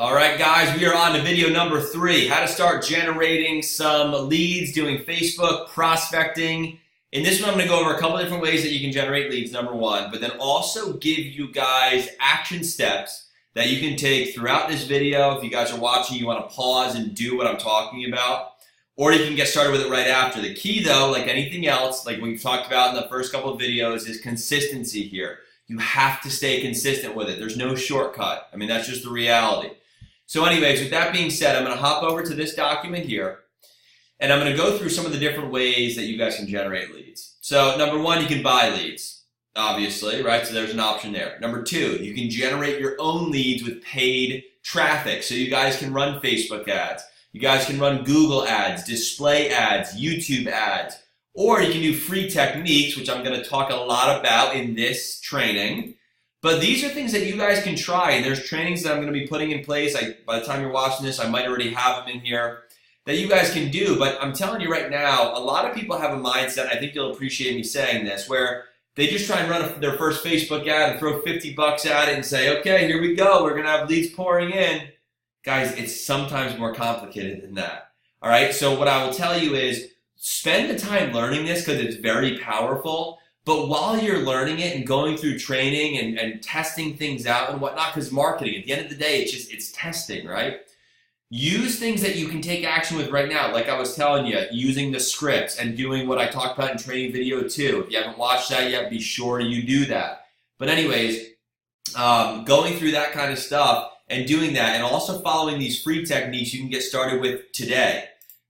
All right, guys, we are on to video number 3, how to start generating some leads doing Facebook prospecting. In this one, I'm going to go over a couple different ways that you can generate leads, number 1, but then also give you guys action steps that you can take throughout this video. If you guys are watching, you want to pause and do what I'm talking about, or you can get started with it right after. The key, though, like anything else, like we've talked about in the first couple of videos, is consistency here. You have to stay consistent with it. There's no shortcut. I mean, that's just the reality. So anyways, with that being said, I'm going to hop over to this document here, and I'm going to go through some of the different ways that you guys can generate leads. So number 1, you can buy leads, obviously, right? So there's an option there. Number 2, you can generate your own leads with paid traffic. So you guys can run Facebook ads. You guys can run Google ads, display ads, YouTube ads, or you can do free techniques, which I'm going to talk a lot about in this training. But these are things that you guys can try, and there's trainings that I'm going to be putting in place. By the time you're watching this, I might already have them in here that you guys can do. But I'm telling you right now, a lot of people have a mindset, I think you'll appreciate me saying this, where they just try and run their first Facebook ad and throw 50 bucks at it and say, okay, here we go, we're going to have leads pouring in. Guys, it's sometimes more complicated than that. All right, so what I will tell you is spend the time learning this because it's very powerful. But while you're learning it and going through training and testing things out and whatnot, because marketing, at the end of the day, it's testing, right? Use things that you can take action with right now. Like I was telling you, using the scripts and doing what I talked about in training video 2. If you haven't watched that yet, be sure you do that. But anyways, going through that kind of stuff and doing that, and also following these free techniques you can get started with today.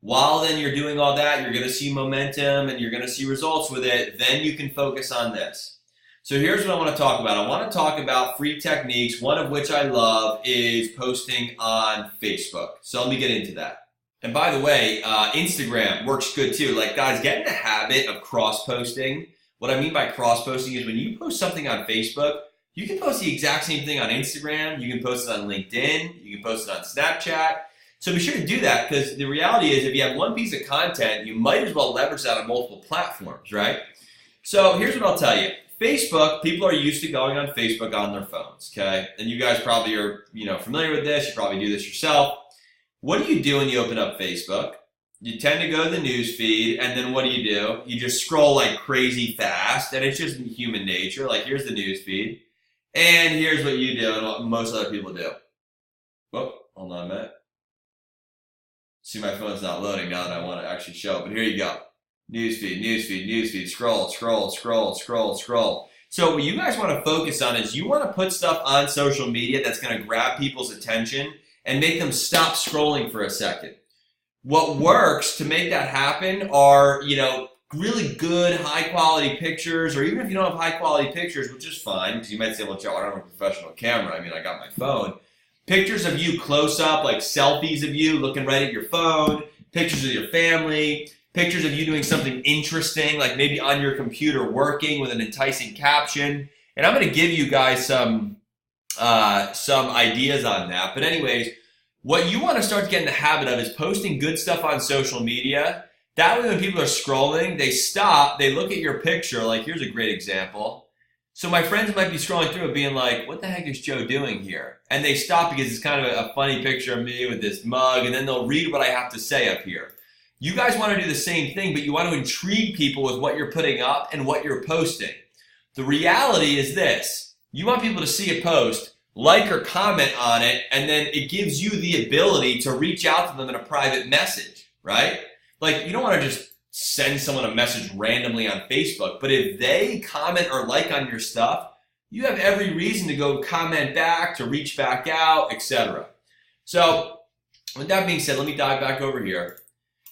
While then you're doing all that, you're going to see momentum and you're going to see results with it. Then you can focus on this. So here's what I want to talk about. I want to talk about free techniques, one of which I love is posting on Facebook. So let me get into that. And by the way, Instagram works good too. Like guys, get in the habit of cross-posting. What I mean by cross-posting is when you post something on Facebook, you can post the exact same thing on Instagram. You can post it on LinkedIn. You can post it on Snapchat. So be sure to do that, because the reality is if you have one piece of content, you might as well leverage that on multiple platforms, right? So here's what I'll tell you. Facebook, people are used to going on Facebook on their phones, okay? And you guys probably are, familiar with this. You probably do this yourself. What do you do when you open up Facebook? You tend to go to the news feed, and then what do? You just scroll like crazy fast, and it's just human nature. Like here's the news feed, and here's what you do and what most other people do. Whoa, hold on a minute. See, my phone's not loading now that I want to actually show it, but here you go. Newsfeed, newsfeed, newsfeed, scroll, scroll, scroll, scroll, scroll. So what you guys want to focus on is you want to put stuff on social media that's going to grab people's attention and make them stop scrolling for a second. What works to make that happen are, really good, high-quality pictures, or even if you don't have high-quality pictures, which is fine, because you might say, well, Joe, I don't have a professional camera. I mean, I got my phone. Pictures of you close up, like selfies of you looking right at your phone, pictures of your family, pictures of you doing something interesting, like maybe on your computer working with an enticing caption. And I'm going to give you guys some ideas on that. But anyways, what you want to start to get in the habit of is posting good stuff on social media. That way when people are scrolling, they stop, they look at your picture, like here's a great example. So my friends might be scrolling through it being like, what the heck is Joe doing here? And they stop because it's kind of a funny picture of me with this mug, and then they'll read what I have to say up here. You guys want to do the same thing, but you want to intrigue people with what you're putting up and what you're posting. The reality is this. You want people to see a post, like or comment on it, and then it gives you the ability to reach out to them in a private message, right? Like you don't want to just send someone a message randomly on Facebook, but if they comment or like on your stuff, you have every reason to go comment back, to reach back out, etc. So with that being said, let me dive back over here.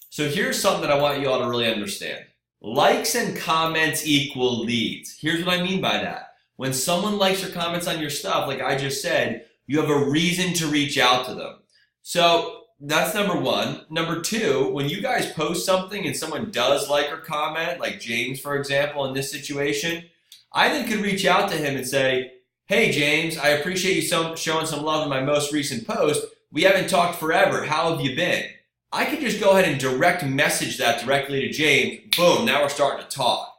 So here's something that I want you all to really understand. Likes and comments equal leads. Here's what I mean by that. When someone likes or comments on your stuff, like I just said, you have a reason to reach out to them. So that's number 1. Number 2, when you guys post something and someone does like or comment, like James, for example, in this situation, I then could reach out to him and say, hey, James, I appreciate you showing some love in my most recent post. We haven't talked forever. How have you been? I could just go ahead and direct message that directly to James. Boom, now we're starting to talk.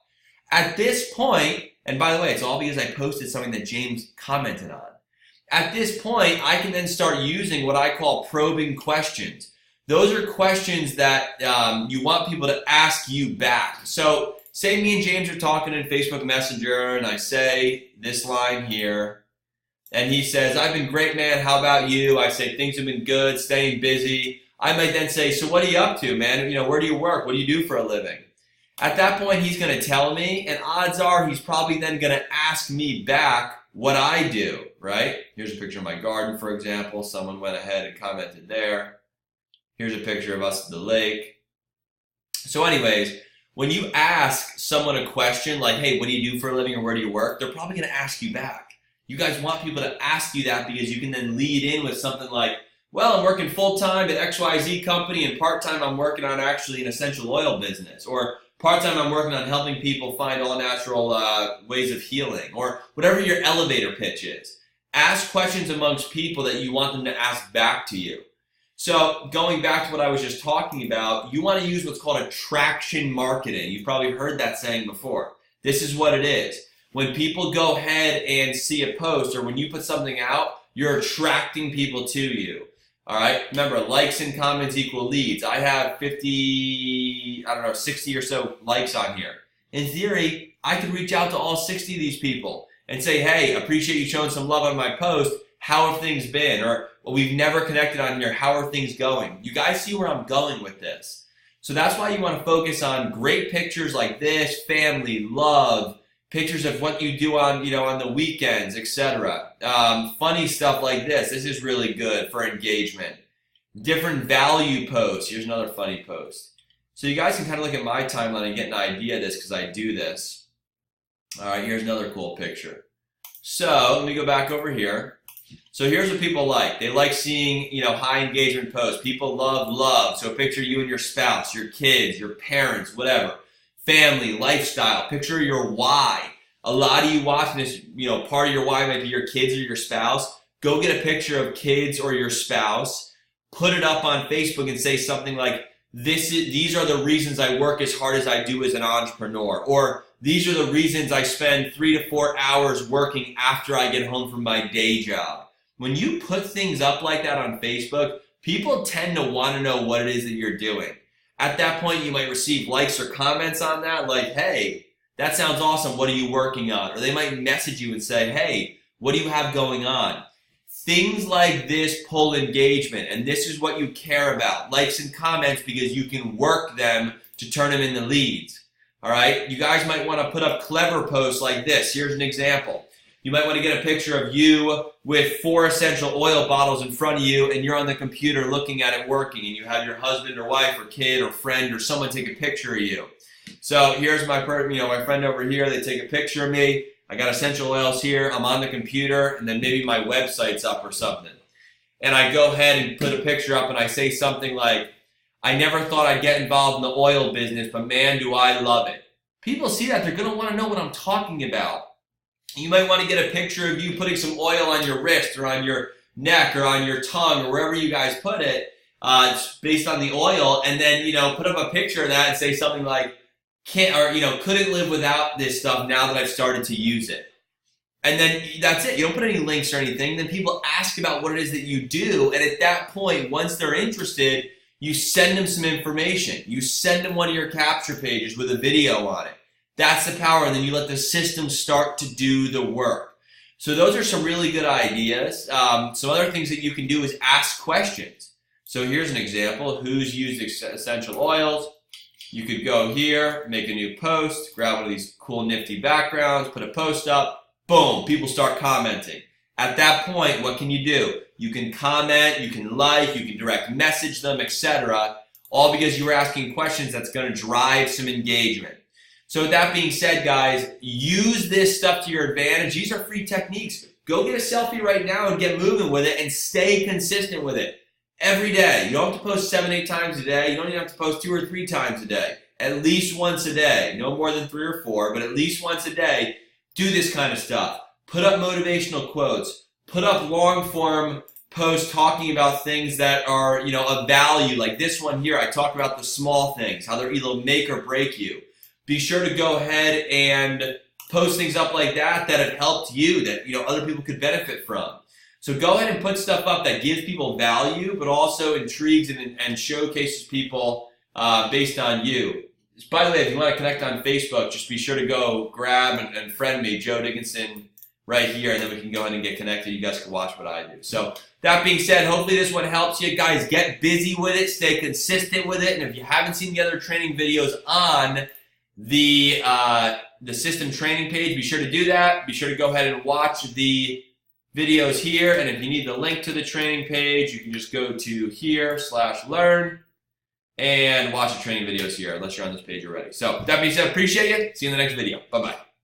At this point, and by the way, it's all because I posted something that James commented on. At this point, I can then start using what I call probing questions. Those are questions that you want people to ask you back. So say me and James are talking in Facebook Messenger and I say this line here and he says, I've been great, man. How about you? I say, things have been good, staying busy. I might then say, so what are you up to, man? Where do you work? What do you do for a living? At that point, he's going to tell me, and odds are he's probably then going to ask me back what I do, right? Here's a picture of my garden, for example. Someone went ahead and commented there. Here's a picture of us at the lake. So anyways, when you ask someone a question like, hey, what do you do for a living or where do you work? They're probably going to ask you back. You guys want people to ask you that because you can then lead in with something like, well, I'm working full-time at XYZ company and part-time I'm working on actually an essential oil business, or part-time I'm working on helping people find all natural ways of healing, or whatever your elevator pitch is. Ask questions amongst people that you want them to ask back to you. So going back to what I was just talking about, you want to use what's called attraction marketing. You've probably heard that saying before. This is what it is. When people go ahead and see a post or when you put something out, you're attracting people to you. All right. Remember, likes and comments equal leads. I have 60 or so likes on here. In theory, I could reach out to all 60 of these people and say, hey, appreciate you showing some love on my post. How have things been? Or, well, we've never connected on here. How are things going? You guys see where I'm going with this. So that's why you want to focus on great pictures like this, family, love, pictures of what you do on, on the weekends, etc. Funny stuff like this. This is really good for engagement. Different value posts. Here's another funny post. So you guys can kind of look at my timeline and get an idea of this because I do this. All right, here's another cool picture. So let me go back over here. So here's what people like. They like seeing, high engagement posts. People love love. So picture you and your spouse, your kids, your parents, whatever. Family, lifestyle, picture your why. A lot of you watching this, part of your why might be your kids or your spouse. Go get a picture of kids or your spouse, put it up on Facebook and say something like, these are the reasons I work as hard as I do as an entrepreneur, or these are the reasons I spend 3 to 4 hours working after I get home from my day job. When you put things up like that on Facebook, people tend to want to know what it is that you're doing. At that point, you might receive likes or comments on that, like, hey, that sounds awesome. What are you working on? Or they might message you and say, hey, what do you have going on? Things like this pull engagement, and this is what you care about, likes and comments, because you can work them to turn them into leads. All right? You guys might want to put up clever posts like this. Here's an example. You might want to get a picture of you with 4 essential oil bottles in front of you and you're on the computer looking at it working and you have your husband or wife or kid or friend or someone take a picture of you. So here's my friend over here. They take a picture of me. I got essential oils here. I'm on the computer and then maybe my website's up or something. And I go ahead and put a picture up and I say something like, I never thought I'd get involved in the oil business, but man, do I love it. People see that. They're going to want to know what I'm talking about. You might want to get a picture of you putting some oil on your wrist or on your neck or on your tongue or wherever you guys put it, based on the oil, and then, put up a picture of that and say something like, couldn't live without this stuff now that I've started to use it. And then that's it. You don't put any links or anything. Then people ask about what it is that you do, and at that point, once they're interested, you send them some information. You send them one of your capture pages with a video on it. That's the power, and then you let the system start to do the work. So those are some really good ideas. Some other things that you can do is ask questions. So here's an example. Who's used essential oils? You could go here, make a new post, grab one of these cool nifty backgrounds, put a post up, boom, people start commenting. At that point, what can you do? You can comment, you can like, you can direct message them, etc. All because you were asking questions that's going to drive some engagement. So with that being said, guys, use this stuff to your advantage. These are free techniques. Go get a selfie right now and get moving with it and stay consistent with it. Every day. You don't have to post 7, 8 times a day. You don't even have to post 2 or 3 times a day. At least once a day. No more than 3 or 4, but at least once a day. Do this kind of stuff. Put up motivational quotes. Put up long form posts talking about things that are, of value. Like this one here, I talk about the small things, how they're either make or break you. Be sure to go ahead and post things up like that have helped you, that other people could benefit from. So go ahead and put stuff up that gives people value, but also intrigues and showcases people based on you. By the way, if you want to connect on Facebook, just be sure to go grab and friend me, Joe Dickinson, right here, and then we can go ahead and get connected. You guys can watch what I do. So that being said, hopefully this one helps you. Guys, get busy with it. Stay consistent with it. And if you haven't seen the other training videos on the system training page, be sure to do that. Be sure to go ahead and watch the videos here. And if you need the link to the training page, you can just go to here/learn and watch the training videos here, unless you're on this page already. So that being said, appreciate you. See you in the next video. Bye-bye.